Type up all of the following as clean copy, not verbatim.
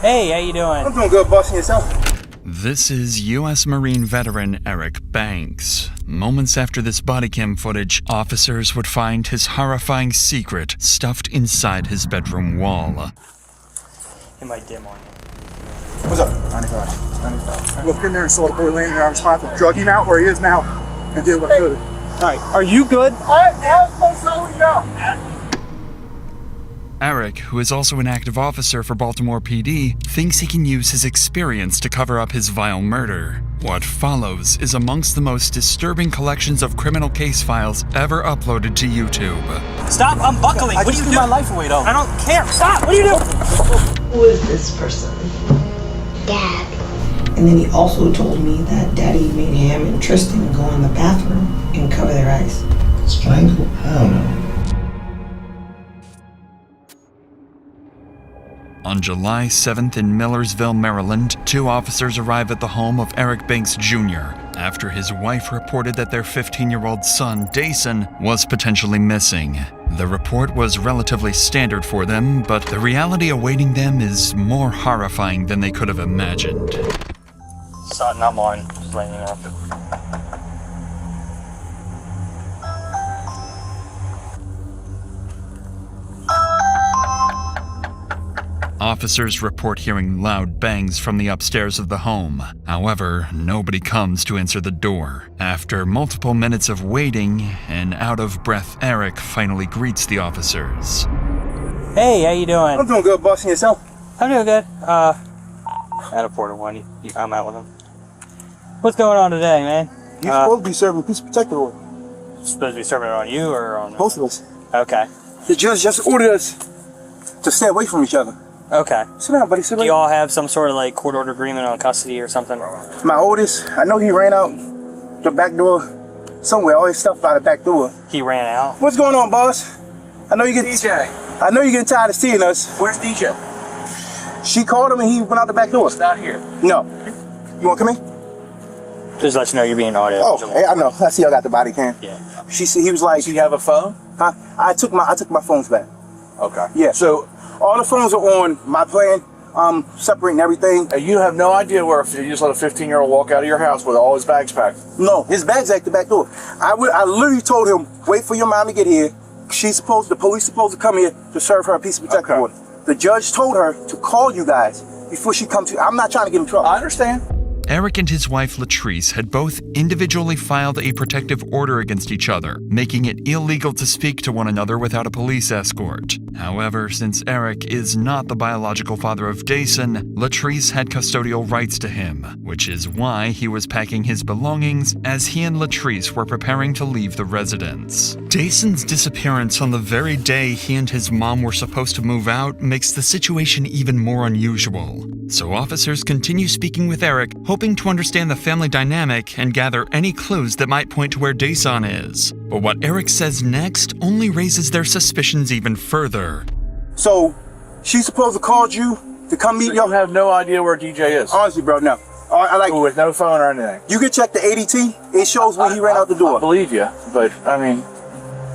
Hey, how you doing? I'm doing good, boss, and yourself? This is U.S. Marine veteran Eric Banks. Moments after this bodycam footage, officers would find his horrifying secret stuffed inside his bedroom wall. It might dim on you. What's up? 95. Looked in there and saw the boy laying there. I was trying to drug him out where he is now and did look good. Alright, are you good? Eric, who is also an active officer for Baltimore PD, thinks he can use his experience to cover up his vile murder. What follows is amongst the most disturbing collections of criminal case files ever uploaded to YouTube. Stop unbuckling! What are you doing? My life away, though. I don't care. Stop! What are you doing? Who is this person? Dad. And then he also told me that Daddy made him and Tristan go in the bathroom and cover their eyes. Strangle? I don't know. On July 7th in Millersville, Maryland, 2 officers arrive at the home of Eric Banks Jr. after his wife reported that their 15-year-old son, Dason, was potentially missing. The report was relatively standard for them, but the reality awaiting them is more horrifying than they could have imagined. Son, not mine. Just letting you know. Officers report hearing loud bangs from the upstairs of the home. However, nobody comes to answer the door. After multiple minutes of waiting, an out-of-breath Eric finally greets the officers. Hey, how you doing? I'm doing good, boss, and yourself? I'm doing good. At a Porter one. I'm out with him. What's going on today, man? He's supposed to be serving peace protector order. Supposed to be serving it on you or on... Both of us. Okay. The judge just ordered us to stay away from each other. Okay. Sit down, buddy. Sit Do you all have some sort of like court order agreement on custody or something? My oldest, I know he ran out the back door somewhere. All his stuff by the back door. He ran out? What's going on, boss? I know you get DJ. I know you're getting tired of seeing us. Where's DJ? She called him and he went out the back door. He's not here. No. You want to come in? Just let you know you're being audio. Oh, hey, I know. I see y'all got the body cam. Yeah. She said he was like. Do you have a phone? Huh? I took my phones back. Okay. Yeah. So all the phones are on my plan. Separating everything. You have no idea where if you just let a 15-year-old walk out of your house with all his bags packed. No, his bag's at the back door. I literally told him, wait for your mom to get here. The police supposed to come here to serve her a peace of protection order. The judge told her to call you guys before she comes to. I'm not trying to get in trouble. I understand. Eric and his wife Latrice had both individually filed a protective order against each other, making it illegal to speak to one another without a police escort. However, since Eric is not the biological father of Dason, Latrice had custodial rights to him, which is why he was packing his belongings as he and Latrice were preparing to leave the residence. Dason's disappearance on the very day he and his mom were supposed to move out makes the situation even more unusual. So officers continue speaking with Eric, hoping to understand the family dynamic and gather any clues that might point to where Dason is. But what Eric says next only raises their suspicions even further. So, she's supposed to call you to come meet You you? have no idea where DJ is. Honestly, bro, no. I like. With no phone or anything. You can check the ADT. It shows when he ran out the I door. believe you, but I mean,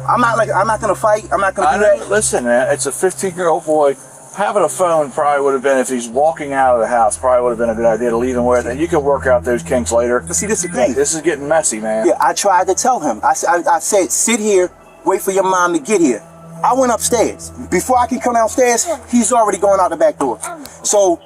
I'm not gonna fight. I'm not gonna do that. Listen, man, it's a 15-year-old boy. Having a phone probably would have been, if he's walking out of the house, probably would have been a good idea to leave him with. And you can work out those kinks later. But see, this is the thing. This is getting messy, man. Yeah, I tried to tell him. I said, sit here, wait for your mom to get here. I went upstairs. Before I could come downstairs, he's already going out the back door. So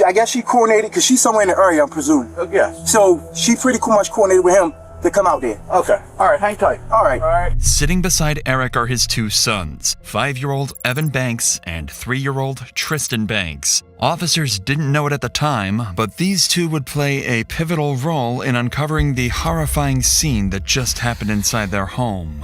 I guess she coordinated, because she's somewhere in the area, I'm presuming. Yeah. So she pretty much coordinated with him to come out there. Okay. All right, hang tight. All right. Sitting beside Eric are his 2 sons, 5-year-old Evan Banks and 3-year-old Tristan Banks. Officers didn't know it at the time, but these 2 would play a pivotal role in uncovering the horrifying scene that just happened inside their home.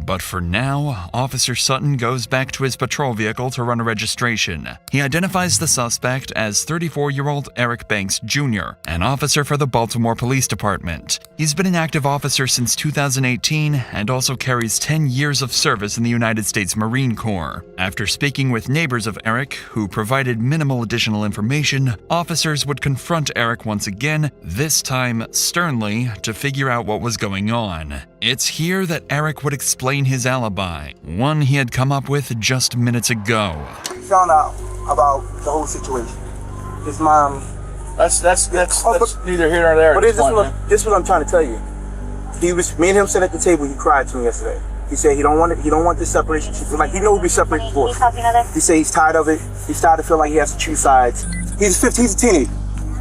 But for now, Officer Sutton goes back to his patrol vehicle to run a registration. He identifies the suspect as 34-year-old Eric Banks Jr., an officer for the Baltimore Police Department. He's been an active officer since 2018 and also carries 10 years of service in the United States Marine Corps. After speaking with neighbors of Eric, who provided minimal additional information, officers would confront Eric once again, this time sternly, to figure out what was going on. It's here that Eric would explain his alibi, one he had come up with just minutes ago. We found out about the whole situation. his mom. That's neither here nor there. But this is what I'm trying to tell you. Me and him sat at the table. He cried to me yesterday. He said he don't want this separation. Like, he know we'll be separated before. He said he's tired of it. He's tired of feeling like he has to choose sides. He's 15. He's a teenager.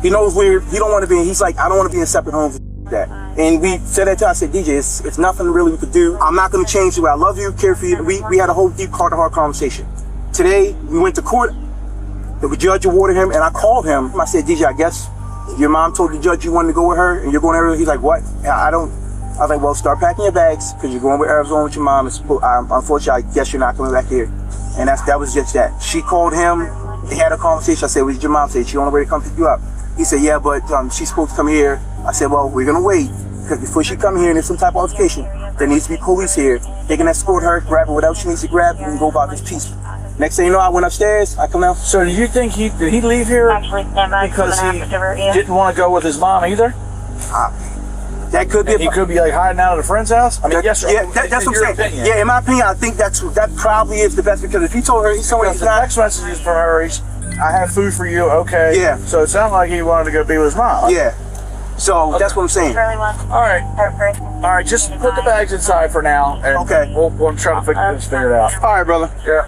He knows where he don't want to be. He's like, I don't want to be in separate homes. That. And we said that to him. I said, DJ, it's nothing really we could do. I'm not going to change the way I love you, care for you. We had a whole deep heart-to-heart conversation. Today, we went to court. The judge awarded him, and I called him. I said, DJ, I guess your mom told the judge you wanted to go with her, and you're going to Arizona. He's like, what? And I was like, well, start packing your bags, because you're going with Arizona with your mom. Unfortunately, I guess you're not coming back here. And that was just that. She called him. They had a conversation. I said, what did your mom say? She on the way to come pick you up. He said, yeah, but she's supposed to come here. I said, well, we're going to wait, because before she come here and there's some type of altercation, there needs to be police here. They can escort her, grab her, whatever she needs to grab, and go about this peaceful. Next thing you know, I went upstairs, I come out. So do you think did he leave here because he didn't want to go with his mom either? That could be. He could be like hiding out at a friend's house. I mean, yes, sir. Yeah, that's what I'm saying. Opinion. Yeah, in my opinion, I think that probably is the best, because if he told her he's somewhere he's not. Text messages from her, I have food for you, okay. Yeah. So it sounded like he wanted to go be with his mom. Yeah. So that's what I'm saying. All right, just put the bags inside for now, and we'll try to figure it out. All right, brother. Yeah.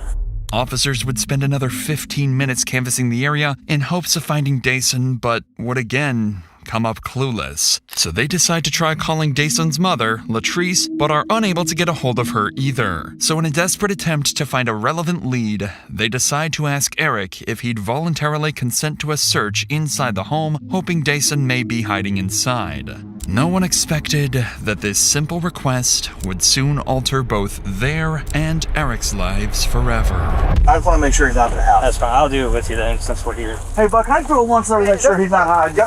Officers would spend another 15 minutes canvassing the area in hopes of finding Dason, but would again come up clueless. So they decide to try calling Dason's mother, Latrice, but are unable to get a hold of her either. So in a desperate attempt to find a relevant lead, they decide to ask Eric if he'd voluntarily consent to a search inside the home, hoping Dason may be hiding inside. No one expected that this simple request would soon alter both their and Eric's lives forever. I just want to make sure he's out of the house. That's fine. I'll do it with you then, since we're here. Hey, Buck, can I throw one so make sure he's not hiding?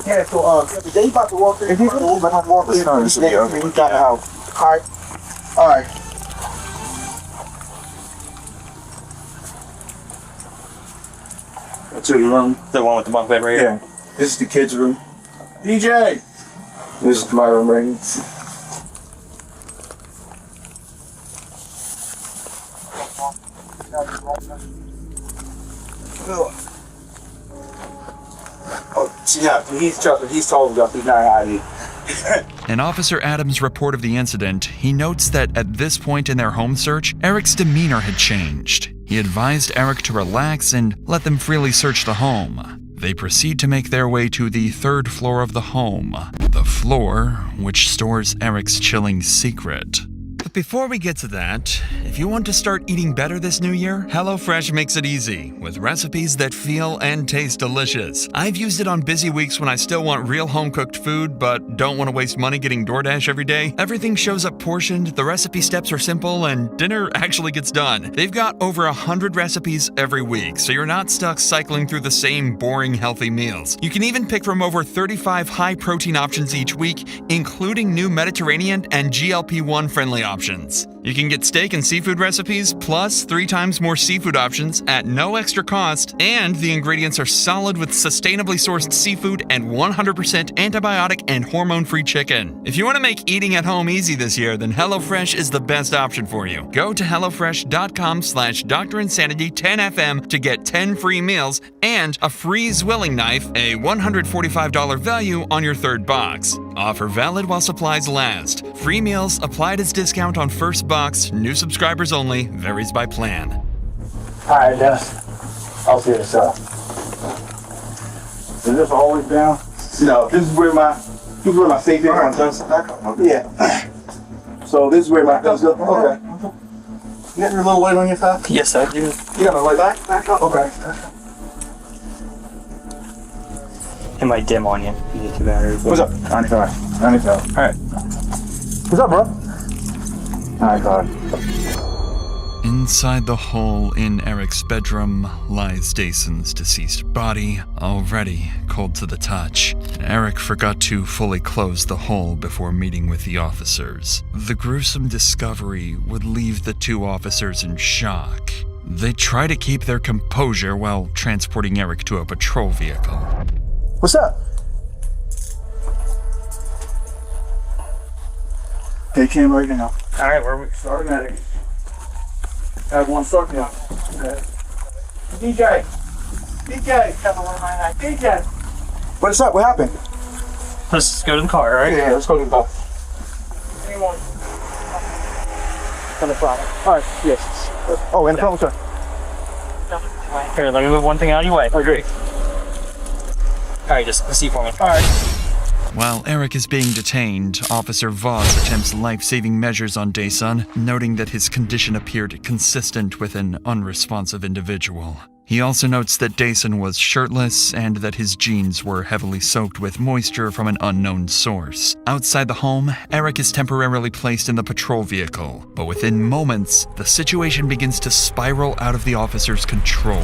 Yeah, so they about to walk in. If he's about to walk in, we got the house. All right. That's your room. The one with the bunk bed right here? Yeah. This is the kids' room. DJ! This is my room right here. Yeah, he's told us he's not hiding. In Officer Adams' report of the incident, he notes that at this point in their home search, Eric's demeanor had changed. He advised Eric to relax and let them freely search the home. They proceed to make their way to the third floor of the home, the floor which stores Eric's chilling secret. But before we get to that, if you want to start eating better this new year, HelloFresh makes it easy, with recipes that feel and taste delicious. I've used it on busy weeks when I still want real home-cooked food, but don't want to waste money getting DoorDash every day. Everything shows up portioned, the recipe steps are simple, and dinner actually gets done. They've got over 100 recipes every week, so you're not stuck cycling through the same boring, healthy meals. You can even pick from over 35 high-protein options each week, including new Mediterranean and GLP-1 friendly options. You can get steak and seafood recipes, plus 3 times more seafood options at no extra cost, and the ingredients are solid with sustainably sourced seafood and 100% antibiotic and hormone-free chicken. If you want to make eating at home easy this year, then HelloFresh is the best option for you. Go to HelloFresh.com/DrInsanity10FM to get 10 free meals and a free Zwilling knife, a $145 value on your third box. Offer valid while supplies last. Free meals applied as discount on first box. New subscribers only. Varies by plan. Alright, Dennis. I'll see this up. Is this always down? No, this is where my safe is. Yeah. So this is where my guns go. Okay. You got your little light on your side? Yes, I do. You got a light back up? Okay. It might dim on you. You need 2 batteries. What's up? 95. 95. Alright. What's up, bro? 95. Inside the hole in Eric's bedroom lies Dason's deceased body, already cold to the touch. Eric forgot to fully close the hole before meeting with the officers. The gruesome discovery would leave the 2 officers in shock. They try to keep their composure while transporting Eric to a patrol vehicle. What's up? They came right now. Alright, where are we? Starting at it. I have one starting now. Okay. DJ, DJ. DJ. What's up? What happened? Let's go to the car, all right? Yeah, let's go to the car. All right, yes. Oh, in the front, sir. Here, let me move one thing out of your way. Oh, great. All right, just see for me. All right. While Eric is being detained, Officer Voss attempts life-saving measures on Daesun, noting that his condition appeared consistent with an unresponsive individual. He also notes that Daesun was shirtless and that his jeans were heavily soaked with moisture from an unknown source. Outside the home, Eric is temporarily placed in the patrol vehicle, but within moments, the situation begins to spiral out of the officer's control.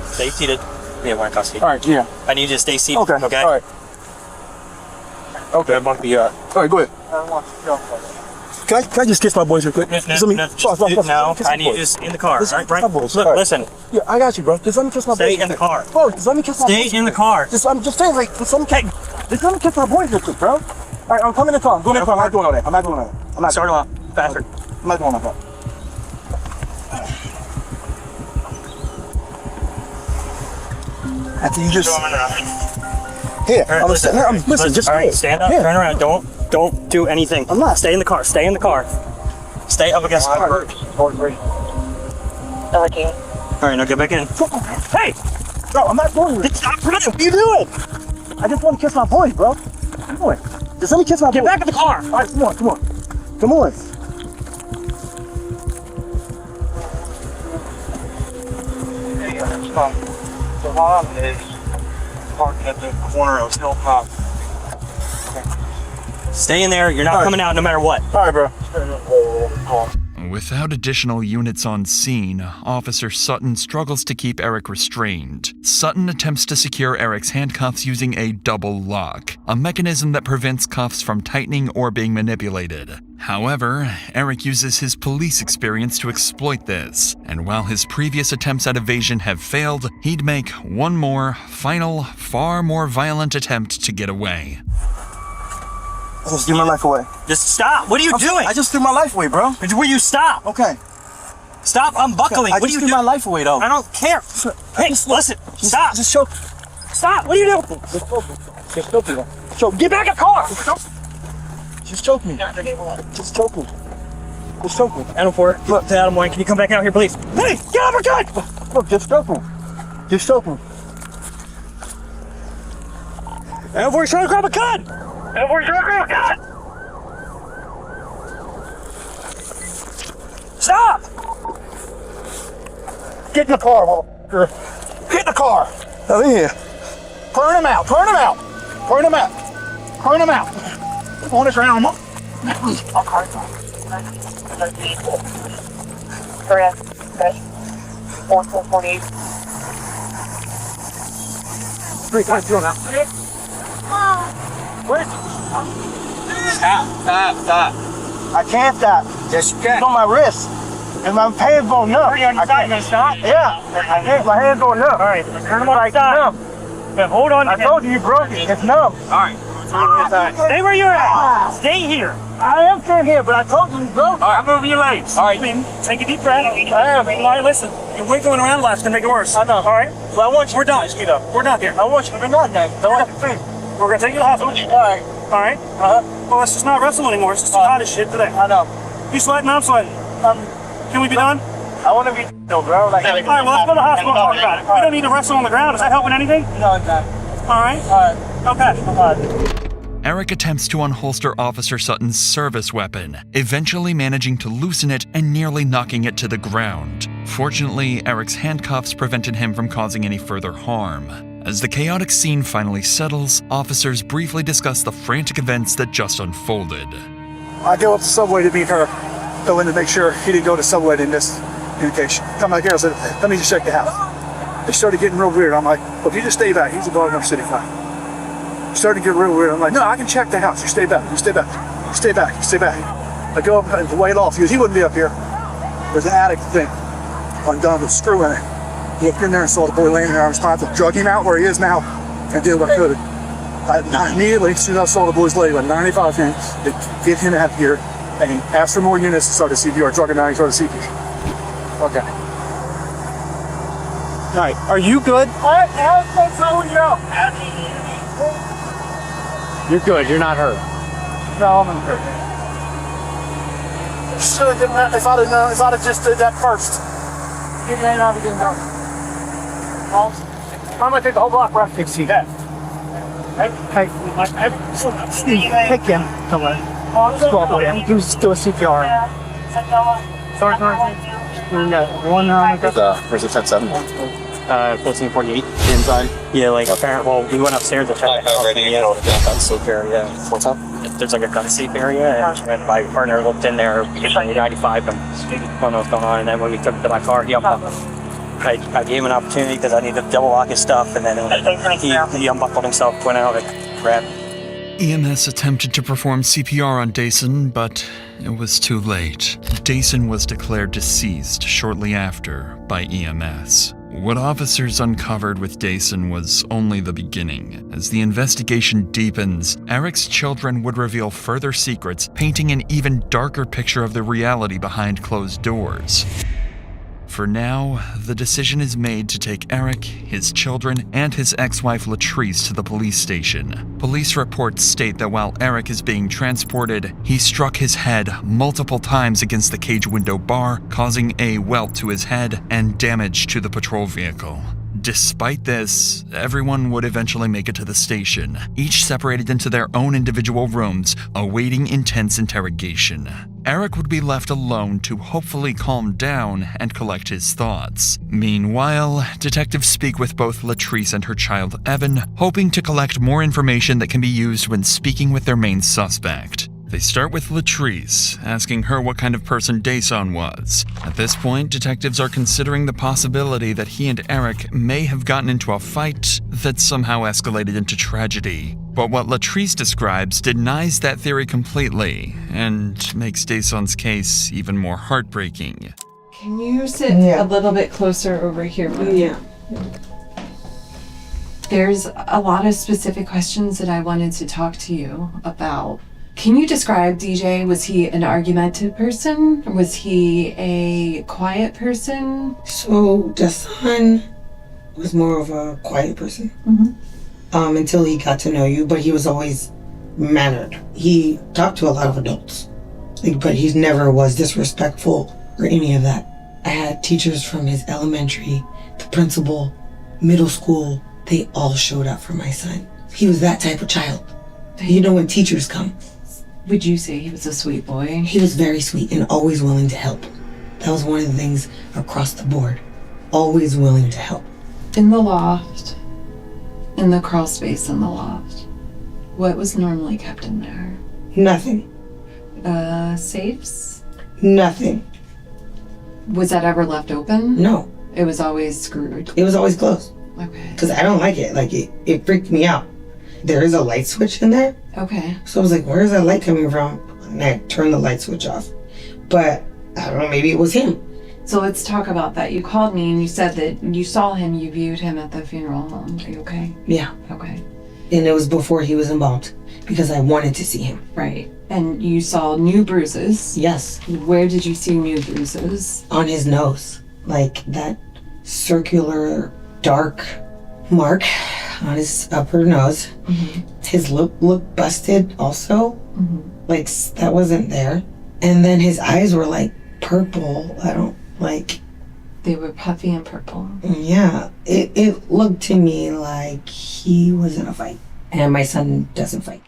Stay seated. Yeah, we're in custody. All right, yeah. I need you to stay seated. Okay. Okay. All right. Okay. It won't be All right, go ahead. Can I just kiss my boys real quick? No, I need you just in the car. Listen, All right, my boys. Look, All right. listen. Yeah, I got you, bro. Just let me kiss my boys. Stay in the car. Bro, just let me kiss my boys. Stay in the car. I'm just saying, like, just let me kiss my boys real quick, bro. All right, I'm coming in the car. I'm going in the car. I'm not doing all that. I'm not doing all that. I'm not. Start them up. Faster. I'm not doing all that. After you just. Here, All right, listen, just all right, stand up, turn around. Don't do anything. I'm not. Stay in the car. Stay in the car. Stay up against the car. Okay. All right, now get back in. Hey! Bro, I'm not doing it. Stop running. What are you doing? I just want to kiss my boys, bro. Come on. Just let me kiss my boys. Get back in the car. All right, come on. Come on. The mom is parked at the corner of Hilltop. Stay in there. You're not coming out no matter what. All right, bro. Without additional units on scene, Officer Sutton struggles to keep Eric restrained. Sutton attempts to secure Eric's handcuffs using a double lock, a mechanism that prevents cuffs from tightening or being manipulated. However, Eric uses his police experience to exploit this, and while his previous attempts at evasion have failed, he'd make one more, final, far more violent attempt to get away. I just threw my life away. Just stop. What are you doing? I just threw my life away, bro. Will you stop? Okay. Stop unbuckling. I What are just you threw doing? my life away, though. I don't care. Hey, listen. Stop. Just choke. Stop. What are you doing? Just choke me. Choke. Get back in the car. Just choke me. Just choke me. Just choke me. Adam 4. Look, to Adam 1. Can you come back out here, please? Hey, get out of our gun. Look, just choke me. Just choke me. Adam 4 is trying to grab a gun. Adam 4 is trying to grab a gun. Stop. Get in the car, motherfucker. Get in the car. Now in here. Turn him out. Turn him out. Turn him out. Turn him out. On the ground. Correct. Okay. 4448. 3 times, throw him out. Where is he? Stop. I can't stop. Yes, you can. It's on my wrist. And my hand's going numb. Are you on your side? You gonna stop? Yeah. My hand's going numb. All right. Turn them on. Stop. But hold on. I told you broke it. It's numb. All right. Stay where you're at. Stay here. I am staying here, but I told you broke it. All right, I'm moving your legs. All right. Take a deep breath. I am. All right, listen. You're wiggling around left to make it worse. I know. All right. Well, I want you. We're done. We're done here. I want you to be not that. I want you to think. We're gonna take you to the hospital. All right. All right. Well, let's just not wrestle anymore. It's just too hot as shit today. I know. You sweating? I'm sweating. Can we be done? I want to be no, bro. Like, All right. Well, let's go to the hospital and talk about it. We don't need to wrestle on the ground. Is that helping anything? No, it's not. All right. All right. Okay. Eric attempts to unholster Officer Sutton's service weapon, eventually managing to loosen it and nearly knocking it to the ground. Fortunately, Eric's handcuffs prevented him from causing any further harm. As the chaotic scene finally settles, officers briefly discuss the frantic events that just unfolded. I go up to Subway to meet her, go in to make sure he didn't go to Subway in this communication. Come back here, I said, let me just check the house. They started getting real weird. I'm like, well, if you just stay back, he's a Baltimore City fine. Started to get real weird. I'm like, no, I can check the house. You stay back. You stay back. You stay back. You stay back. I go up and weigh it off. He goes, he wouldn't be up here. There's an attic thing undone with a screw in it. He looked in there and saw the boy laying there. I was trying to drug him out where he is now and did what I could. I immediately, as soon as I saw the boy's leg, went 95 hands to get him out here and asked for more units to start the CPR. Drug him out and started CPR. Okay. All right, are you good? You're good, you're not hurt. No, I'm hurt. Should have done that if I'd have just did that first. You may not have been done. I'm gonna take the whole block, bro. See that. Hey, Steve, take him. Come on. Just walk away. Do a CPR. Sorry. Where's the 10-7? 1448 inside. Yeah, like well, we went upstairs to check the house. Gun safe area. What's up? There's like a gun safe area, and my partner looked in there, 95, and I don't know what's going on. And then when we took it to my car, I gave him an opportunity because I needed to double lock his stuff, and then he unbuckled himself, went out and grabbed. EMS attempted to perform CPR on Dason, but it was too late. Dason was declared deceased shortly after by EMS. What officers uncovered with Dason was only the beginning. As the investigation deepens, Eric's children would reveal further secrets, painting an even darker picture of the reality behind closed doors. For now, the decision is made to take Eric, his children, and his ex-wife Latrice to the police station. Police reports state that while Eric is being transported, he struck his head multiple times against the cage window bar, causing a welt to his head and damage to the patrol vehicle. Despite this, everyone would eventually make it to the station, each separated into their own individual rooms, awaiting intense interrogation. Eric would be left alone to hopefully calm down and collect his thoughts. Meanwhile, detectives speak with both Latrice and her child Evan, hoping to collect more information that can be used when speaking with their main suspect. They start with Latrice, asking her what kind of person Dason was. At this point, detectives are considering the possibility that he and Eric may have gotten into a fight that somehow escalated into tragedy. But what Latrice describes denies that theory completely, and makes Dason's case even more heartbreaking. Can you sit a little bit closer over here? Yeah. There's a lot of specific questions that I wanted to talk to you about. Can you describe DJ? Was he an argumentative person? Was he a quiet person? So the son was more of a quiet person until he got to know you, but he was always mannered. He talked to a lot of adults, but he never was disrespectful or any of that. I had teachers from his elementary, the principal, middle school, they all showed up for my son. He was that type of child. You know when teachers come. Would you say he was a sweet boy? He was very sweet and always willing to help. That was one of the things across the board. Always willing to help. In the loft, in the crawl space in the loft, what was normally kept in there? Nothing. Safes? Nothing. Was that ever left open? No. It was always screwed? It was always closed. Okay. Because I don't like it. Like, it freaked me out. There is a light switch in there. Okay. So I was like, where's that light coming from? And I turned the light switch off. But I don't know, maybe it was him. So let's talk about that. You called me and you said that you saw him, you viewed him at the funeral home. Are you okay? Yeah. Okay. And it was before he was involved because I wanted to see him. Right. And you saw new bruises. Yes. Where did you see new bruises? On his nose. Like that circular dark mark on his upper nose. His lip looked busted also. Like that wasn't there. And then his eyes were like purple. They were puffy and purple. Yeah. It looked to me like he was in a fight. And my son doesn't fight.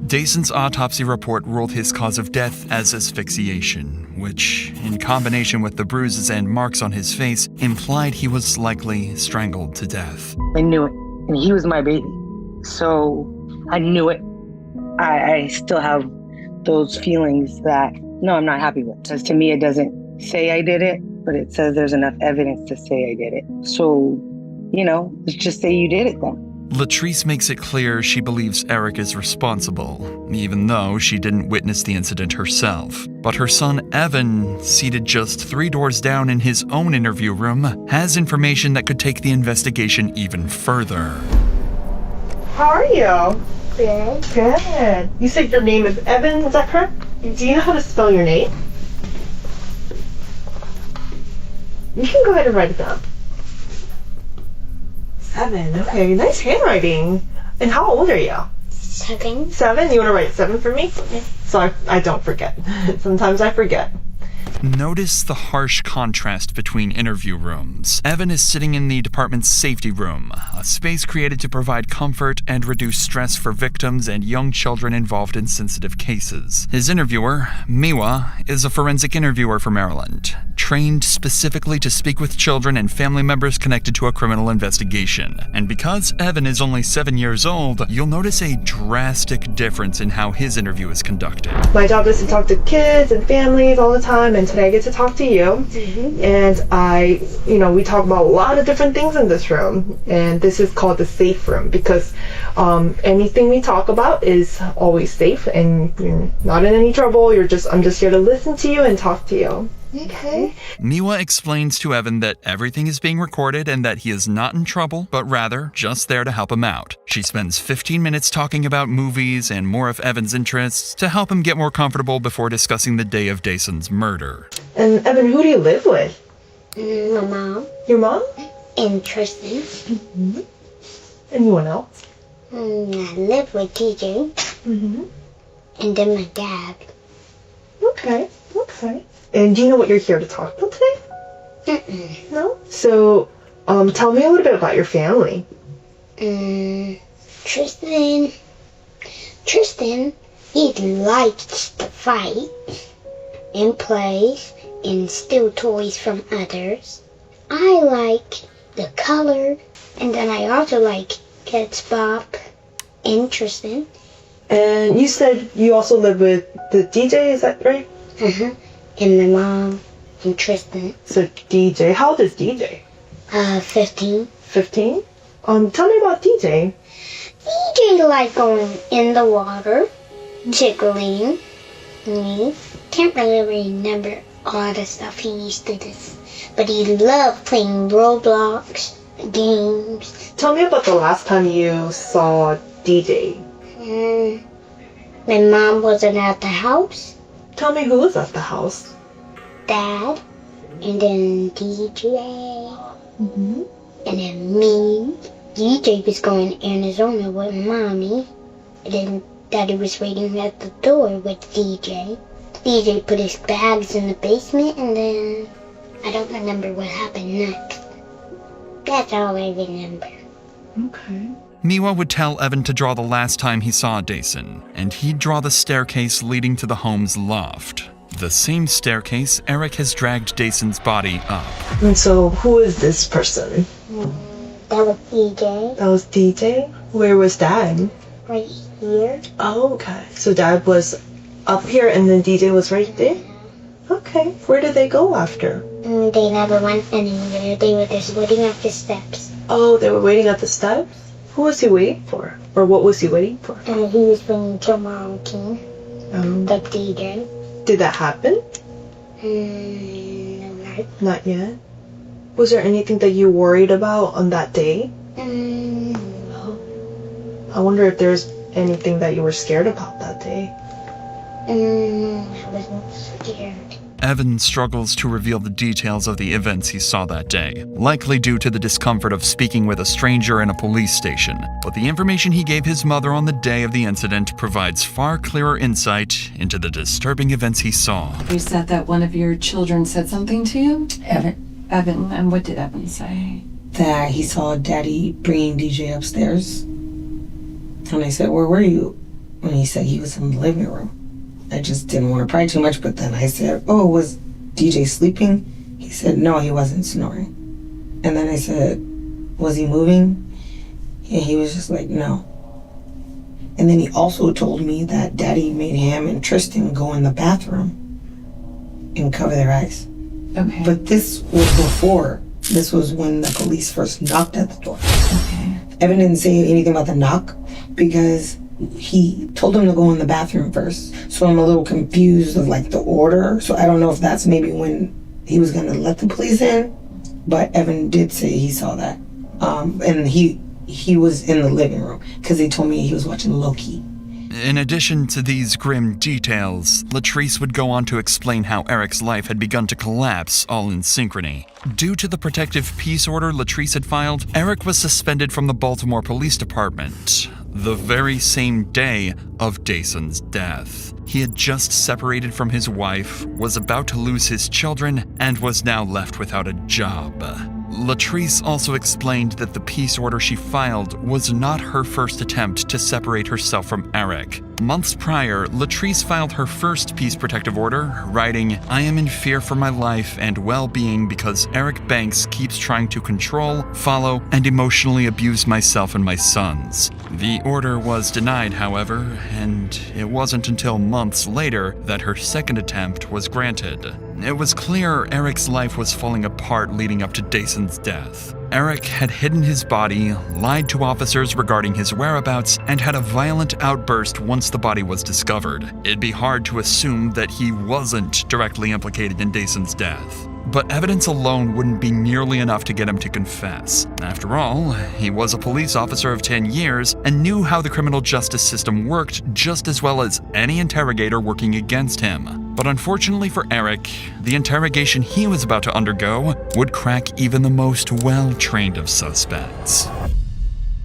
Dason's autopsy report ruled his cause of death as asphyxiation, which, in combination with the bruises and marks on his face, implied he was likely strangled to death. I knew it. And he was my baby. So I knew it. I still have those feelings that, no, I'm not happy with. Because to me, it doesn't say I did it, but it says there's enough evidence to say I did it. So, let's just say you did it then. Latrice makes it clear she believes Eric is responsible, even though she didn't witness the incident herself. But her son Evan, seated just 3 doors down in his own interview room, has information that could take the investigation even further. How are you? Good. Good. You said your name is Evan, is that correct? Do you know how to spell your name? You can go ahead and write it down. 7. Okay, nice handwriting. And how old are you? 7. 7? You want to write 7 for me? So I don't forget. Sometimes I forget. Notice the harsh contrast between interview rooms. Evan is sitting in the department's safety room, a space created to provide comfort and reduce stress for victims and young children involved in sensitive cases. His interviewer, Miwa, is a forensic interviewer from Maryland, trained specifically to speak with children and family members connected to a criminal investigation. And because Evan is only 7 years old, you'll notice a drastic difference in how his interview is conducted. My job is to talk to kids and families all the time, and today I get to talk to you. And we talk about a lot of different things in this room, and this is called the safe room because anything we talk about is always safe and you're not in any trouble. I'm just here to listen to you and talk to you. Okay. Miwa explains to Evan that everything is being recorded and that he is not in trouble, but rather just there to help him out. She spends 15 minutes talking about movies and more of Evan's interests to help him get more comfortable before discussing the day of Dason's murder. And Evan, who do you live with? My mom. Your mom? And Tristan. Mm-hmm. Anyone else? I live with TJ. Mm-hmm. And then my dad. Okay. And do you know what you're here to talk about today? Mm-mm. No? So, tell me a little bit about your family. Tristan, he likes to fight and play and steal toys from others. I like the color, and then I also like Kids Bop and Tristan. And you said you also live with the DJ, is that right? Uh-huh. And my mom and Tristan. So DJ, how old is DJ? 15. 15? Tell me about DJ. DJ like going in the water, tickling me. Can't really remember all the stuff he used to do. But he loved playing Roblox games. Tell me about the last time you saw DJ. My mom wasn't at the house. Tell me who was at the house. Dad, and then DJ, and then me. DJ was going to Arizona with Mommy, and then Daddy was waiting at the door with DJ. DJ put his bags in the basement, and then I don't remember what happened next. That's all I remember. Okay. Miwa would tell Evan to draw the last time he saw Dason, and he'd draw the staircase leading to the home's loft. The same staircase Eric has dragged Dason's body up. And so, who is this person? That was DJ. That was DJ? Where was Dad? Right here. Oh, okay. So Dad was up here and then DJ was right there? Okay. Where did they go after? They never went anywhere. They were just waiting at the steps. Oh, they were waiting at the steps? Who was he waiting for? Or what was he waiting for? He was waiting for Mom King. The DJ. Did that happen? No. Not yet. Was there anything that you worried about on that day? No. I wonder if there's anything that you were scared about that day. I wasn't scared. Evan struggles to reveal the details of the events he saw that day, likely due to the discomfort of speaking with a stranger in a police station. But the information he gave his mother on the day of the incident provides far clearer insight into the disturbing events he saw. You said that one of your children said something to you? Evan, and what did Evan say? That he saw Daddy bringing DJ upstairs. And I said, where were you? And he said he was in the living room. I just didn't want to pry too much, but then I said, oh, was DJ sleeping? He said, no, he wasn't snoring. And then I said, was he moving? And he was just like, no. And then he also told me that Daddy made him and Tristan go in the bathroom and cover their eyes. Okay. But this was before. This was when the police first knocked at the door. Okay. Evan didn't say anything about the knock because he told him to go in the bathroom first. So I'm a little confused of like the order. So I don't know if that's maybe when he was gonna let the police in. But Evan did say he saw that. And he was in the living room because he told me he was watching Loki. In addition to these grim details, Latrice would go on to explain how Eric's life had begun to collapse all in synchrony. Due to the protective peace order Latrice had filed, Eric was suspended from the Baltimore Police Department the very same day of Dason's death. He had just separated from his wife, was about to lose his children, and was now left without a job. Latrice also explained that the peace order she filed was not her first attempt to separate herself from Eric. Months prior, Latrice filed her first peace protective order, writing, "I am in fear for my life and well-being because Eric Banks keeps trying to control, follow, and emotionally abuse myself and my sons." The order was denied, however, and it wasn't until months later that her second attempt was granted. It was clear Eric's life was falling apart leading up to Dason's death. Eric had hidden his body, lied to officers regarding his whereabouts, and had a violent outburst once the body was discovered. It'd be hard to assume that he wasn't directly implicated in Dason's death. But evidence alone wouldn't be nearly enough to get him to confess. After all, he was a police officer of 10 years and knew how the criminal justice system worked just as well as any interrogator working against him. But unfortunately for Eric, the interrogation he was about to undergo would crack even the most well-trained of suspects.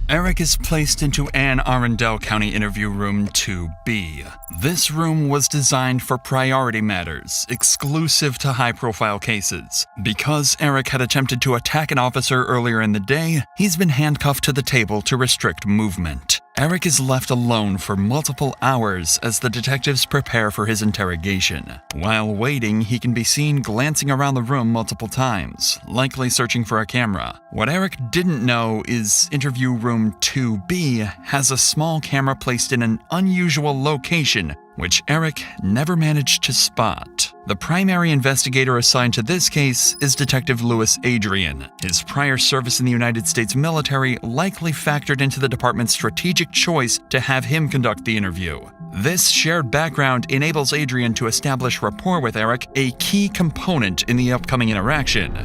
Eric is placed into Anne Arundel County Interview Room 2B. This room was designed for priority matters, exclusive to high-profile cases. Because Eric had attempted to attack an officer earlier in the day, he's been handcuffed to the table to restrict movement. Eric is left alone for multiple hours as the detectives prepare for his interrogation. While waiting, he can be seen glancing around the room multiple times, likely searching for a camera. What Eric didn't know is Interview Room 2B has a small camera placed in an unusual location, which Eric never managed to spot. The primary investigator assigned to this case is Detective Louis Adrian. His prior service in the United States military likely factored into the department's strategic choice to have him conduct the interview. This shared background enables Adrian to establish rapport with Eric, a key component in the upcoming interaction.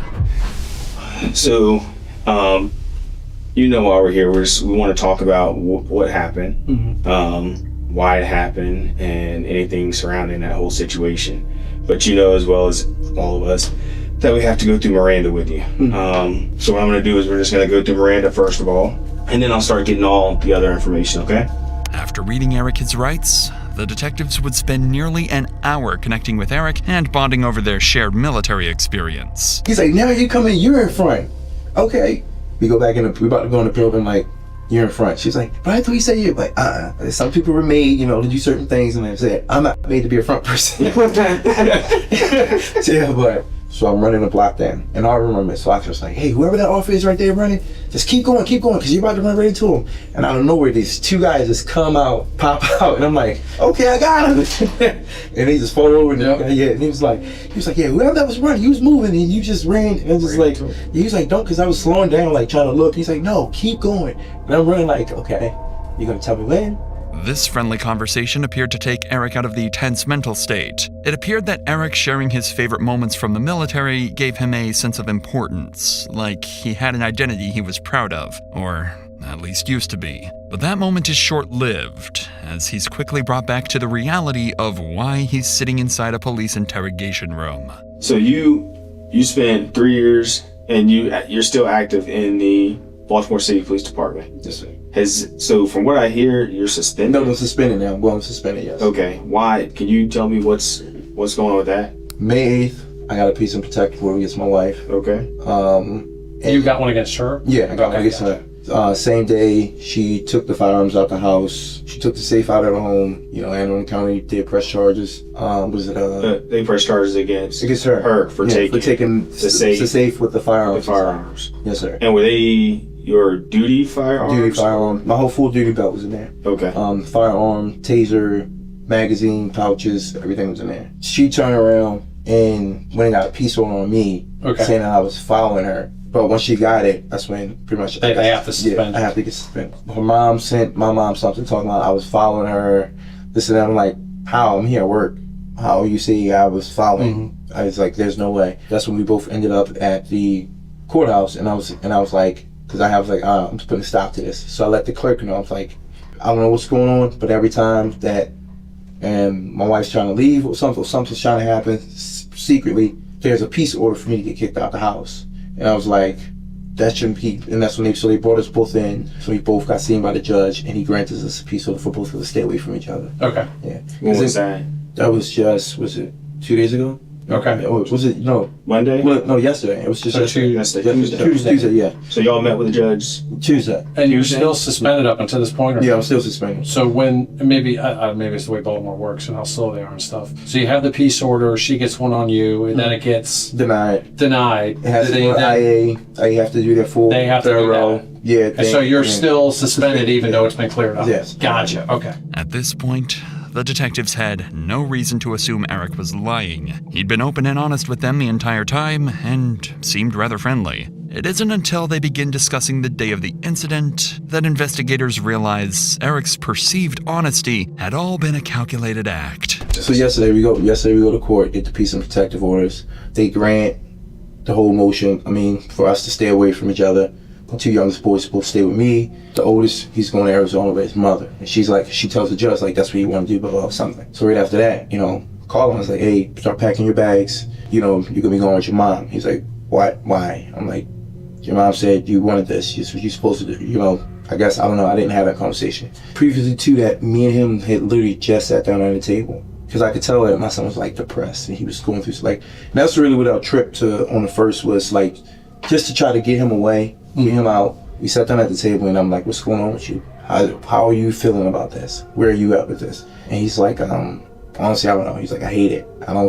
So, why we're here. We want to talk about what happened, why it happened, and anything surrounding that whole situation. But you know as well as all of us that we have to go through Miranda with you. So what I'm going to do is we're just going to go through Miranda first of all, and then I'll start getting all the other information, okay? After reading Eric his rights, the detectives would spend nearly an hour connecting with Eric and bonding over their shared military experience. He's like, now you come in, you're in front. Okay. We go back in, we about to go in the building, like, you're in front. She's like, but I thought you said you're like, some people were made, to do certain things, and I said, I'm not made to be a front person. So I'm running the block then, and I remember so I was like, hey, whoever that officer is right there running, just keep going, because you're about to run right into him. And out of nowhere, these two guys just come out, pop out, and I'm like, okay, I got him. And he just fall over, and and he was like, yeah, whoever that was running, he was moving, and you just ran, and just like, he was like, don't, because I was slowing down, like trying to look. He's like, no, keep going. And I'm running like, okay, you gonna tell me when? This friendly conversation appeared to take Eric out of the tense mental state. It appeared that Eric sharing his favorite moments from the military gave him a sense of importance, like he had an identity he was proud of, or at least used to be. But that moment is short-lived, as he's quickly brought back to the reality of why he's sitting inside a police interrogation room. So you spent 3 years, and you're still active in the Baltimore City Police Department. Yes, sir. So from what I hear, you're suspended? No, I'm suspended now. I'm going suspended, yes. Okay. Why? Can you tell me what's going on with that? May 8th, I got a peace and protective order against my wife. Okay. You got one against her? Yeah, I got one against her. Same day, she took the firearms out the house. She took the safe out of the home. Anne Arundel County did press charges. They press charges against her. Her for taking the safe with the firearms. The firearms. Yes, sir. And were they your duty firearms? Duty firearm. My whole full duty belt was in there. Okay. Firearm, taser, magazine, pouches, everything was in there. She turned around and went and got a peace order on me, saying that I was following her. But when she got it, that's when pretty much they have to suspend. Yeah, I have to get suspended. Her mom sent my mom something talking about I was following her, this and that. I'm like, how? I'm here at work. How you say I was following? I was like, there's no way. That's when we both ended up at the courthouse, and I was like, because I was like, I'm just putting a stop to this. So I let the clerk know. I was like, I don't know what's going on, but every time that my wife's trying to leave or something's trying to happen, secretly, there's a peace order for me to get kicked out the house. And I was like, that shouldn't be, and that's when they brought us both in, so we both got seen by the judge, and he granted us a peace order for both of us to stay away from each other. Okay. Yeah. What was that? That was just, was it 2 days ago? Okay. Or was it, no. Monday? Well, no, yesterday. It was just Tuesday, yeah. So y'all met with the judge Tuesday. And you're still suspended up until this point? Or Yeah, I'm still suspended. So when, maybe it's the way Baltimore works and how slow they are and stuff. So you have the peace order, she gets one on you, and then it gets denied. It has to go to IA. You have to do that full They have to do that. Yeah. And so you're still suspended even though it's been cleared up? Yes. Gotcha, okay. At this point, the detectives had no reason to assume Eric was lying. He'd been open and honest with them the entire time and seemed rather friendly. It isn't until they begin discussing the day of the incident that investigators realize Eric's perceived honesty had all been a calculated act. So yesterday we go to court, get the peace and protective orders. They grant the whole motion, for us to stay away from each other. The 2 youngest boys supposed to stay with me. The oldest, he's going to Arizona with his mother. And she tells the judge, that's what you want to do, blah, something. So right after that, call him. I was like, hey, start packing your bags. You're going to be going with your mom. He's like, what? Why? I'm like, your mom said you wanted this. You're supposed to do, I guess, I don't know. I didn't have that conversation. Previously to that, me and him had literally just sat down at the table. Because I could tell that my son was depressed and he was going through, and that's really what our trip on the first was, just to try to get him away. Get him out. We sat down at the table and I'm like, what's going on with you? How are you feeling about this? Where are you at with this? And he's like, honestly, I don't know. He's like, I hate it. I don't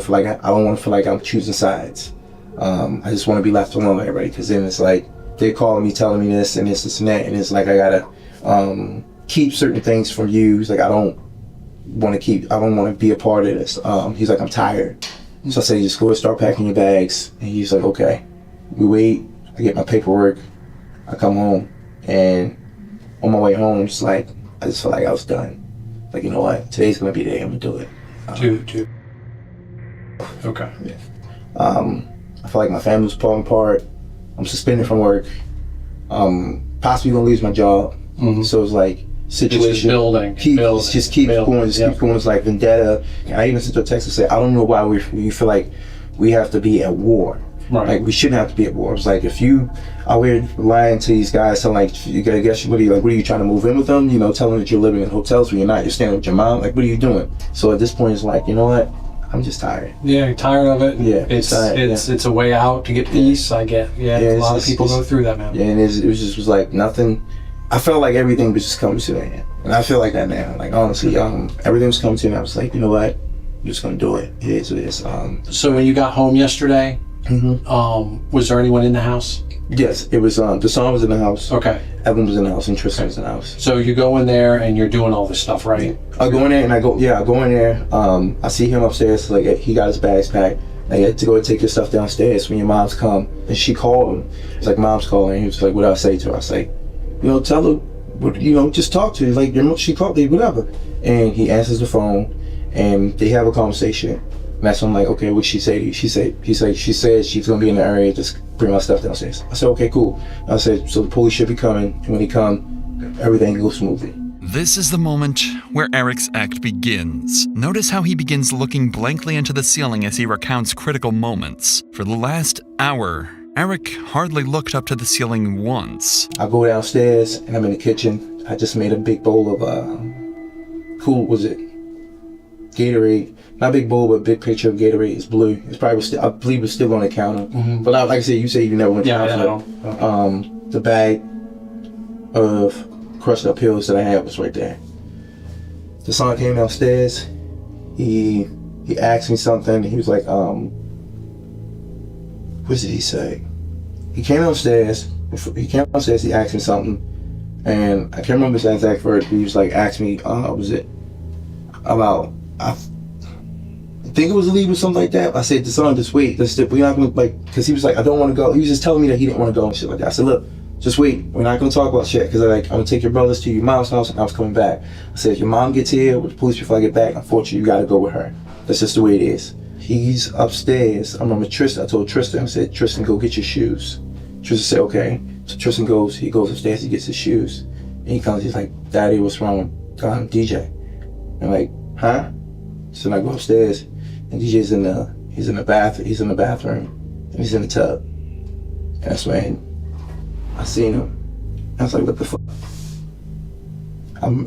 want to feel like I'm choosing sides. I just want to be left alone with everybody, because then it's they're calling me, telling me this and this and that, and it's I gotta keep certain things from you. He's like, I don't want to be a part of this. He's like, I'm tired. So I say, just go and start packing your bags. And he's like, okay. We wait. I get my paperwork. I come home, and on my way home, I just feel like I was done. You know what? Today's gonna be the day I'm gonna do it. Okay. Yeah. I feel like my family's falling apart. I'm suspended from work. Possibly gonna lose my job. Mm-hmm. So it's situation. It's just building. Keeps going. It's like vendetta. And I even sent her a text and say, I don't know why we feel like we have to be at war. Right. We shouldn't have to be at war. It's if you are here lying to these guys, telling you gotta guess what are you trying to move in with them? Telling them that you're living in hotels where you're not. You're staying with your mom. What are you doing? So at this point, it's you know what? I'm just tired. Yeah, you're tired of it. Yeah, it's a way out to get peace. I get. Yeah, a lot of people go through that, man. Yeah, and it was nothing. I felt like everything was just coming to an end, and I feel like that now. Honestly, everything was coming to an end. I was like, you know what? I'm just gonna do it. It is what it is. So when you got home yesterday. Mm-hmm. Was there anyone in the house? Yes, it was. Deshaun was in the house. Okay. Evan was in the house, and Tristan was in the house. So you go in there and you're doing all this stuff, right? I go in there and I go in there. I see him upstairs. He got his bags packed. I had to go and take your stuff downstairs when your mom's come, and she called him. It's mom's calling. And he was like, what do I say to her? I say, tell her, just talk to her. She called me, whatever. And he answers the phone, and they have a conversation. And that's when I'm like, okay, what'd she say to you? She said she's gonna be in the area, just bring my stuff downstairs. I said, okay, cool. I said, so the police should be coming, and when they come, everything goes smoothly. This is the moment where Eric's act begins. Notice how he begins looking blankly into the ceiling as he recounts critical moments. For the last hour, Eric hardly looked up to the ceiling once. I go downstairs, and I'm in the kitchen. I just made a big bowl of, Gatorade. Not big bowl, but big picture of Gatorade. It's blue. It's probably I believe it's still on the counter. Mm-hmm. But like I said, you say you never went to the house. The bag of crushed up pills that I had was right there. The son came downstairs. He asked me something. He was like, what did he say? He came downstairs. He asked me something, and I can't remember his exact word. He was asked me, was it about? I think it was a leave or something like that. I said, the son, just wait. We're not gonna because he was I don't want to go. He was just telling me that he didn't want to go and shit like that. I said, look, just wait. We're not gonna talk about shit because I'm gonna take your brothers to your mom's house and I was coming back. I said, if your mom gets here with the police before I get back, unfortunately, you gotta go with her. That's just the way it is. He's upstairs. I remember Tristan. I told Tristan, I said, Tristan, go get your shoes. Tristan said, okay. So Tristan goes. He goes upstairs. He gets his shoes, and he comes. He's like, Daddy, what's wrong? DJ. I'm like, huh? So I go upstairs, and DJ's in the bathroom, and he's in the tub. And that's when I seen him. I was like, what the fuck?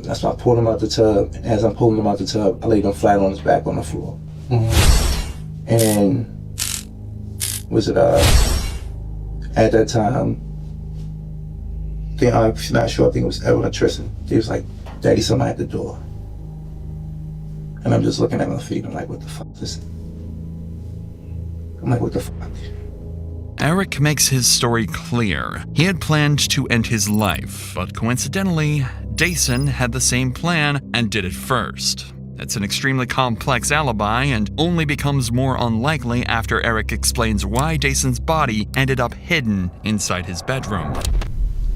That's why I pulled him out the tub, and as I'm pulling him out the tub, I laid him flat on his back on the floor. And at that time, I'm not sure, I think it was Evan or Tristan. He was like, Daddy, somebody at the door. And I'm just looking at my feet, I'm like, what the fuck is this? I'm like, what the fuck? Eric makes his story clear. He had planned to end his life, but coincidentally, Dason had the same plan and did it first. It's an extremely complex alibi and only becomes more unlikely after Eric explains why Dason's body ended up hidden inside his bedroom.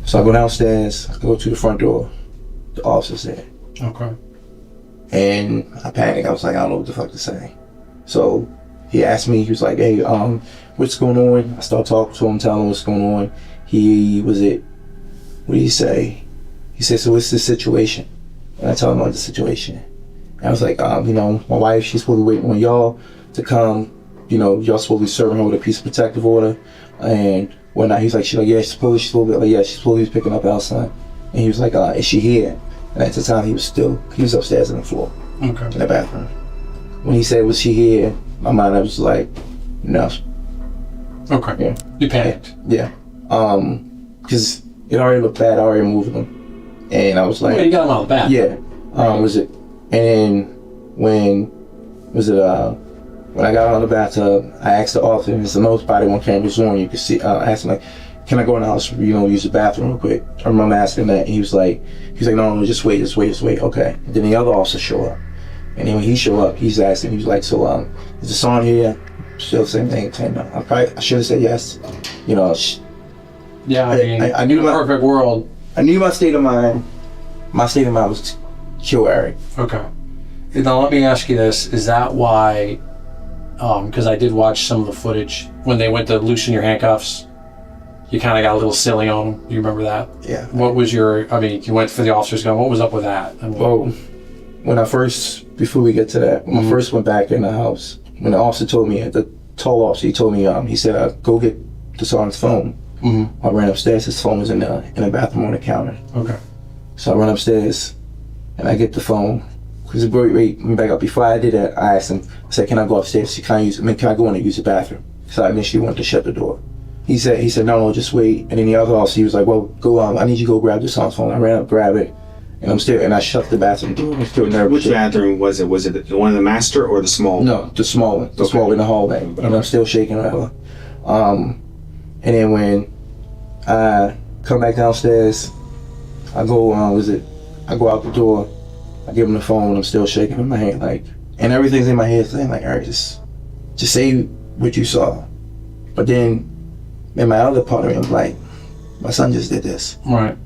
So I go downstairs, I go to the front door, the officer's there. Okay. And I panic, I was like, I don't know what the fuck to say. So he asked me, he was like, hey, what's going on? I start talking to him, telling him what's going on. What did he say? He said, so what's the situation? And I tell him about the situation. And I was like, my wife, she's supposed to wait on y'all to come. Y'all supposed to be serving her with a piece of protective order and whatnot. He's like, she's supposed to be picking up our son. And he was like, is she here? And at the time, he was upstairs on the floor, in the bathroom. When he said, was she here? My mind, I was like, no. Okay. Yeah. You panicked. Yeah. Because it already looked bad. I already moved him, and I was like, you got him out of the bath. Yeah. And then when I got out of the bathtub, I asked the officer, and there's no body on cameras on. You can see. I asked him like, can I go in the house? Use the bathroom real quick. I remember asking that. And he was like, no, just wait. Okay. And then the other officer showed up, and then when he showed up, he's asking. He was like, so is the son here? Still the same thing. I should have said yes. Yeah, I knew my perfect world. I knew my state of mind. My state of mind was to kill Eric. Okay. Now let me ask you this: is that why? Because I did watch some of the footage when they went to loosen your handcuffs. You kind of got a little silly on them. Do you remember that? Yeah. What was you went for the officer's gun. What was up with that? Well, before we get to that, when I first went back in the house, when the officer told me, the tall officer, he told me, he said, go get the sergeant's phone. I ran upstairs, his phone was in the bathroom on the counter. Okay. So I run upstairs, and I get the phone. Because wait, back up. Before I did that, I asked him, I said, can I go upstairs? Can I go in and use the bathroom? So I initially wanted to shut the door. He said, no, just wait. And then the other officer, he was like, well, go, I need you to go grab the son's phone. I ran up, grab it, and I shut the bathroom door. I'm still nervous. Which bathroom was it? Was it the one in the master or the small one? No, the small one. The small one in the hallway. And I'm still shaking, whatever. And then when I come back downstairs, I go out the door, I give him the phone, I'm still shaking in my hand, and everything's in my head saying, Eric, just say what you saw. But then, in my other part of me, I'm like, my son just did this. Right.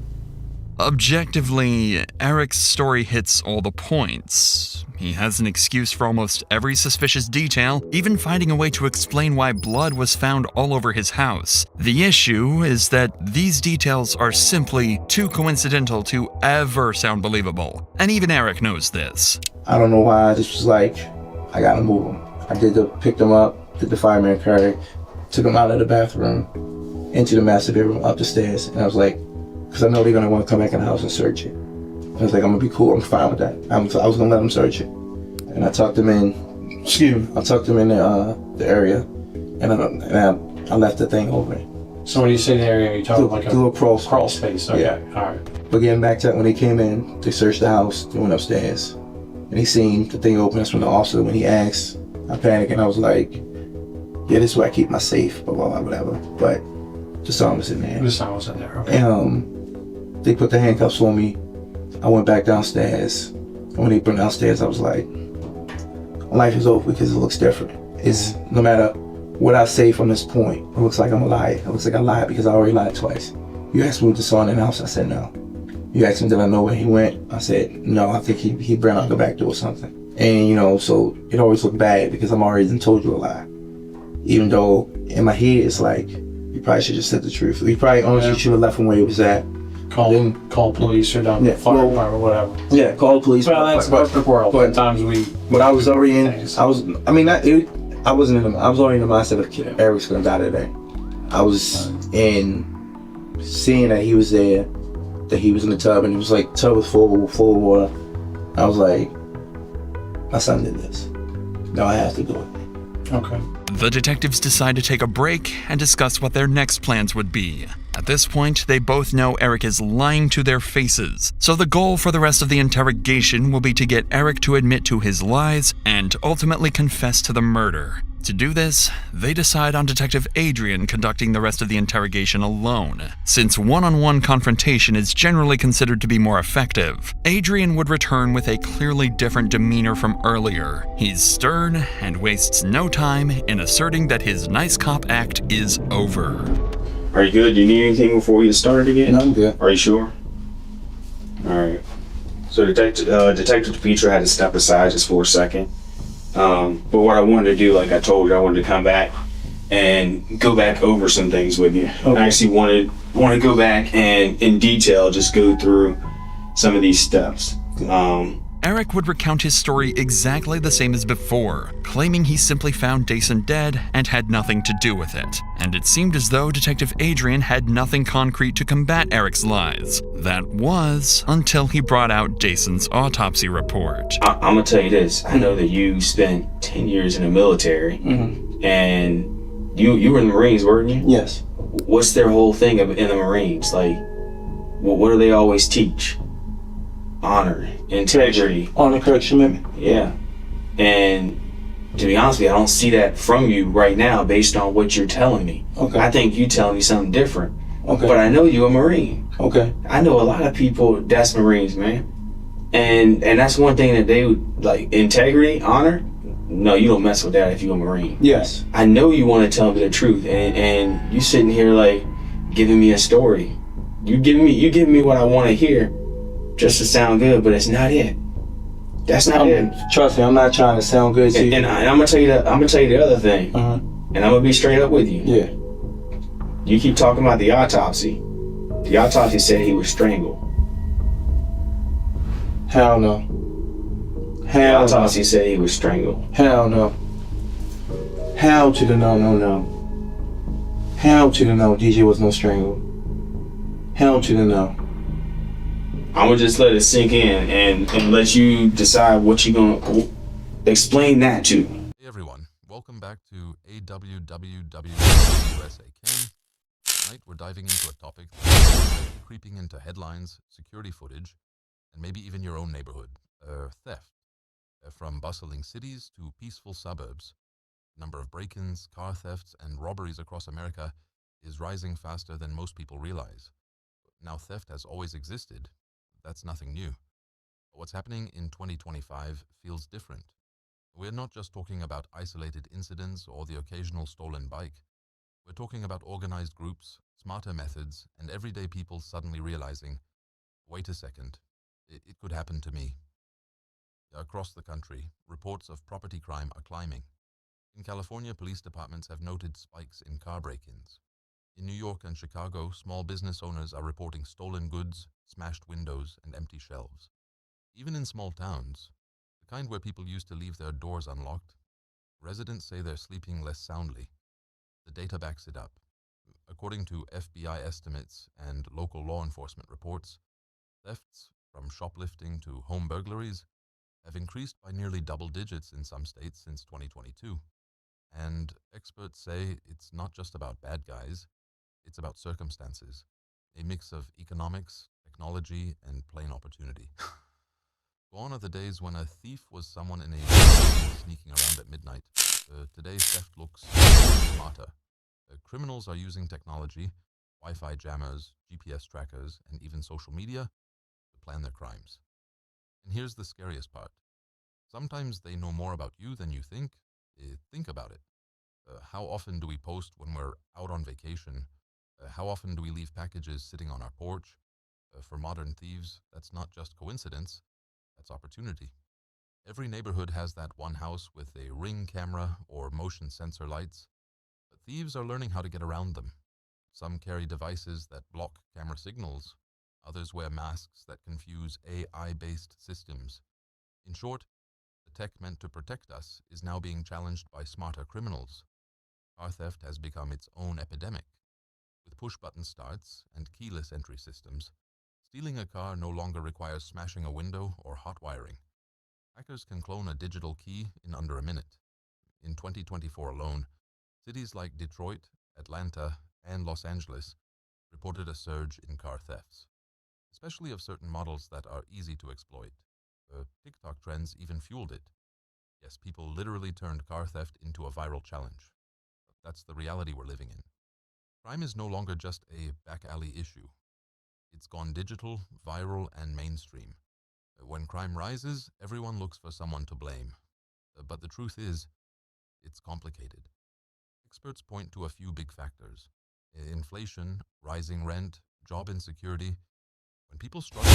Objectively, Eric's story hits all the points. He has an excuse for almost every suspicious detail, even finding a way to explain why blood was found all over his house. The issue is that these details are simply too coincidental to ever sound believable. And even Eric knows this. I don't know why, I just was like, I gotta move him. I picked him up, did the fireman carry, took him out of the bathroom, into the master bedroom, up the stairs, and I was like, because I know they're gonna want to come back in the house and search it. I was like, I'm gonna be cool, I'm fine with that. I was gonna let them search it. And I tucked them in, the area, and I left the thing open. So when you say the area, you're talking like a little crawl space. Okay, yeah. All right. But getting back to when they came in, they searched the house, they went upstairs, and he seen the thing open. That's when the officer, when he asked, I panicked and I was like, yeah, this is where I keep my safe, blah, blah, blah, whatever. But the son was in there. The son was in there, okay. And they put the handcuffs on me. I went back downstairs. And when they put me downstairs, I was like, life is over because it looks different. It's no matter what I say from this point, it looks like I'm a liar. It looks like I lied because I already lied twice. You asked me what the son in the house, I said no. You asked me did I know where he went, I said no, I think he ran out the back door or something. And so it always looked bad because I'm already told you a lie. Even though in my head it's like, you probably should have said the truth. You probably honestly should have left him where he was at. Call police or down Yeah, fire well, department or whatever. Yeah, call the police. Well, that's the world. But Sometimes we. But I was already in. I was. I mean, I wasn't in. I was already in the mindset of Eric's gonna die today. I was in seeing that he was there, that he was in the tub, and it was like tub was full of water. I was like, my son did this. No, I have to do it. Okay. The detectives decide to take a break and discuss what their next plans would be. At this point, they both know Eric is lying to their faces, so the goal for the rest of the interrogation will be to get Eric to admit to his lies and ultimately confess to the murder. To do this, they decide on Detective Adrian conducting the rest of the interrogation alone. Since one-on-one confrontation is generally considered to be more effective, Adrian would return with a clearly different demeanor from earlier. He's stern and wastes no time in asserting that his nice cop act is over. Are you good? Do you need anything before we get started again? No, I'm good. Are you sure? Alright. So Detective DePietro had to step aside just for a second. But what I wanted to do, like I told you, I wanted to come back and go back over some things with you. Okay. I actually want to go back and in detail just go through some of these steps. Eric would recount his story exactly the same as before, claiming he simply found Jason dead and had nothing to do with it. And it seemed as though Detective Adrian had nothing concrete to combat Eric's lies. That was until he brought out Jason's autopsy report. I'm gonna tell you this. I know that you spent 10 years in the military, and you were in the Marines, weren't you? Yes. What's their whole thing in the Marines? Like, what do they always teach? Honor, integrity. Honor, correction, commitment. Yeah. And to be honest with you, I don't see that from you right now based on what you're telling me. Okay. I think you telling me something different. Okay. But I know you're a Marine. Okay. I know a lot of people that's Marines, man. And that's one thing that they would, like, integrity, honor. No, you don't mess with that if you're a Marine. Yes. I know you want to tell me the truth, and you sitting here like giving me a story. You giving me what I want to hear, just to sound good, but it's not it. That's not it. Trust me, I'm not trying to sound good to you. And I'm gonna tell you the other thing. And I'm gonna be straight up with you. Yeah. You keep talking about the autopsy. The autopsy said he was strangled. Hell no. The autopsy said he was strangled. Hell no. Hell to the no. Hell to the no. DJ was no strangle. Hell to the no. I'm gonna just let it sink in and let you decide what you're gonna explain that to. Hey everyone, welcome back to EWU USA Cam. Tonight we're diving into a topic that's creeping into headlines, security footage, and maybe even your own neighborhood, theft. From bustling cities to peaceful suburbs, the number of break-ins, car thefts, and robberies across America is rising faster than most people realize. Now, theft has always existed. That's nothing new. But what's happening in 2025 feels different. We're not just talking about isolated incidents or the occasional stolen bike. We're talking about organized groups, smarter methods, and everyday people suddenly realizing, wait a second, it could happen to me. Across the country, reports of property crime are climbing. In California, police departments have noted spikes in car break-ins. In New York and Chicago, small business owners are reporting stolen goods, smashed windows, and empty shelves. Even in small towns, the kind where people used to leave their doors unlocked, residents say they're sleeping less soundly. The data backs it up. According to FBI estimates and local law enforcement reports, thefts, from shoplifting to home burglaries, have increased by nearly double digits in some states since 2022. And experts say it's not just about bad guys, it's about circumstances, a mix of economics, technology, and plain opportunity. Gone are the days when a thief was someone in a sneaking around at midnight. Today's theft looks smarter. Criminals are using technology, Wi-Fi jammers, GPS trackers, and even social media to plan their crimes. And here's the scariest part. Sometimes they know more about you than you think. Think about it. How often do we post when we're out on vacation? How often do we leave packages sitting on our porch? For modern thieves, that's not just coincidence, that's opportunity. Every neighborhood has that one house with a Ring camera or motion sensor lights, but thieves are learning how to get around them. Some carry devices that block camera signals, Others wear masks that confuse AI-based systems. In short, the tech meant to protect us is now being challenged by smarter criminals. Car theft has become its own epidemic. With push-button starts and keyless entry systems, stealing a car no longer requires smashing a window or hot wiring. Hackers can clone a digital key in under a minute. In 2024 alone, cities like Detroit, Atlanta, and Los Angeles reported a surge in car thefts, especially of certain models that are easy to exploit. TikTok trends even fueled it. Yes, people literally turned car theft into a viral challenge. That's the reality we're living in. Crime is no longer just a back alley issue. It's gone digital, viral, and mainstream. When crime rises, everyone looks for someone to blame. But the truth is, it's complicated. Experts point to a few big factors: inflation, rising rent, job insecurity. When people struggle,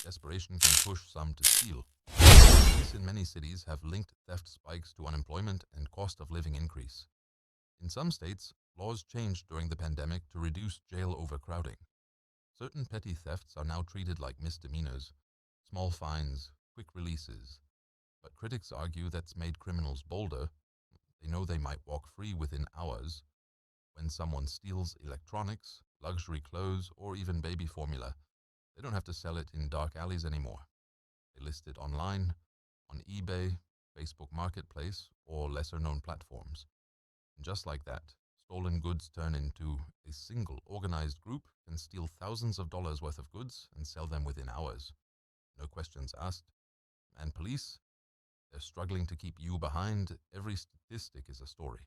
desperation can push some to steal. Police in many cities have linked theft spikes to unemployment and cost of living increase. In some states, laws changed during the pandemic to reduce jail overcrowding. Certain petty thefts are now treated like misdemeanors, small fines, quick releases. But critics argue that's made criminals bolder. They know they might walk free within hours. When someone steals electronics, luxury clothes, or even baby formula, they don't have to sell it in dark alleys anymore. They list it online, on eBay, Facebook Marketplace, or lesser-known platforms. And just like that, stolen goods turn into a single organized group can steal thousands of dollars worth of goods and sell them within hours. No questions asked. And police? They're struggling to keep you behind. Every statistic is a story.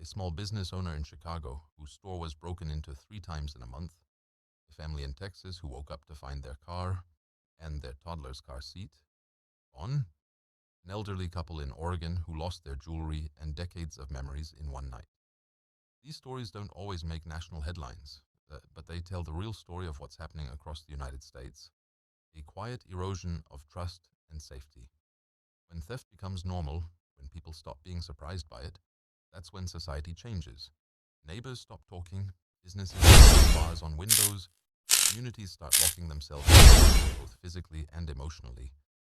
A small business owner in Chicago whose store was broken into 3 times in a month. A family in Texas who woke up to find their car and their toddler's car seat gone. An elderly couple in Oregon who lost their jewelry and decades of memories in one night. These stories don't always make national headlines, but they tell the real story of what's happening across the United States. A quiet erosion of trust and safety. When theft becomes normal, when people stop being surprised by it, that's when society changes. Neighbors stop talking, businesses put bars on windows, communities start locking themselves in, both physically and emotionally.